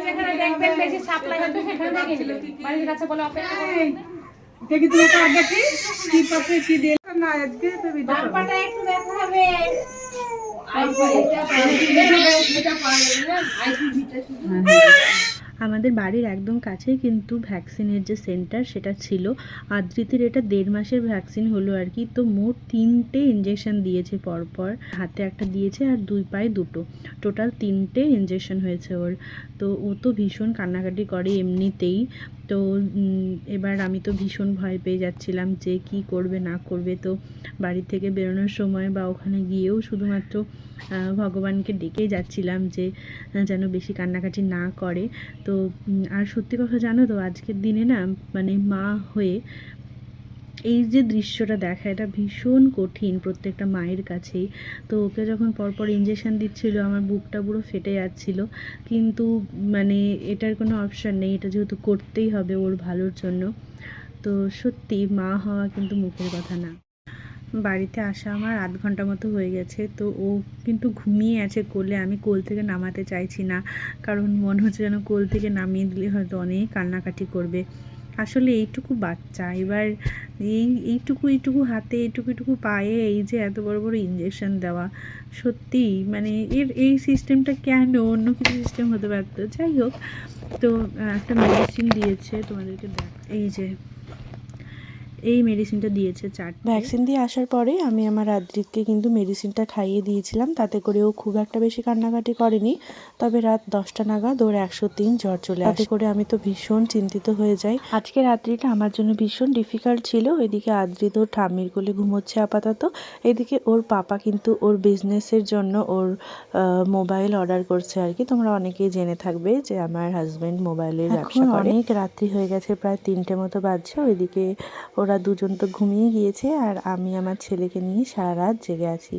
যেখানে দেখবেন বেশি সাপ্লাই হচ্ছে সেখানে কিনবেন, বাড়ির কাছে বলে অপেক্ষা করুন। দেখি তুমি কার দেখি কি পাবে কি দিল না আজকে তো ভিডিও বাম্পাটা একটু দেখা হবে। আমাদের বাড়ির একদম কাছেই কিন্তু ভ্যাকসিনের যে সেন্টার সেটা ছিল। আদ্রিতির এটা 1.5 মাসের ভ্যাকসিন হলো আর কি। তো মোট 3টে ইঞ্জেকশন দিয়েছে পরপর, হাতে একটা দিয়েছে আর 2 পায়ে 2টো, টোটাল 3টে ইঞ্জেকশন হয়েছে ওর। তো ও তো ভীষণ কান্নাকাটি করে এমনিতেই। তো এবার আমি তো ভীষণ ভয় পেয়ে যাচ্ছিলাম যে কি করবে না করবে। তো বাড়ি থেকে বেরোনোর সময় বা ওখানে গিয়েও শুধুমাত্র ভগবানকে ডেকেই যাচ্ছিলাম যে যেন বেশি কান্নাকাটি না করে। তো আর সত্যি কথা জানো তো, আজকের দিনে না মানে মা হয়ে এই যে দৃশ্যটা দেখা, এটা ভীষণ কঠিন প্রত্যেকটা মায়ের কাছেই। তো ওকে যখন পরপর ইঞ্জেকশন দিচ্ছিল আমার বুকটা পুরো ফেটে যাচ্ছিল, কিন্তু মানে এটার কোনো অপশান নেই, এটা যেহেতু করতেই হবে ওর ভালোর জন্য। তো সত্যি মা হওয়া কিন্তু মুখের কথা না। বাড়িতে আসা আমার 8 ঘন্টা মতো হয়ে গেছে। তো ও কিন্তু ঘুমিয়ে আছে কোলে, আমি কোল থেকে নামাতে চাইছি না, কারণ মনে হচ্ছে যেন কোল থেকে নামিয়ে দিলে হয়তো অনেক কান্নাকাটি করবে। আসলে এইটুকু বাচ্চা, এবার এইটুকু হাতে এইটুকু পায়ে এই যে এত বড় বড় ইঞ্জেকশন দেওয়া, সত্যিই মানে এই সিস্টেমটা কেন, অন্য কিছু সিস্টেম হতে পারতো। যাই হোক, তো একটা মেডিসিন দিয়েছে তোমাদেরকে দেখ, এই যে এই মেডিসিনটা দিয়েছে 4টে। ভ্যাকসিন দিয়ে আসার পরে আমি আমার আদ্রিতকে কিন্তু মেডিসিনটা খাইয়ে দিয়েছিলাম, তাতে করে ও খুব একটা বেশি কান্নাকাটি করেনি। তবে রাত 10টা নাগাদ ওর 103 জ্বর চলে আসে, তাতে করে আমি তো ভীষণ চিন্তিত হয়ে যাই। আজকে রাত্রিটা আমার জন্য ভীষণ ডিফিকাল্ট ছিল। এদিকে আদ্রিত ওর ঠাম্মির কোলে ঘুমোচ্ছে আপাতত, এদিকে ওর পাপা কিন্তু ওর বিজনেসের জন্য ওর মোবাইল অর্ডার করছে আর কি। তোমরা অনেকেই জেনে থাকবে যে আমার হাজব্যান্ড মোবাইলের ব্যবসা করে। অনেক রাত্রি হয়ে গেছে, প্রায় 3টে মতো বাজছে। ওইদিকে ওরা দুজন তো ঘুমিয়ে গিয়েছে আর আমি আমার ছেলেকে নিয়ে সারা রাত জেগে আছি।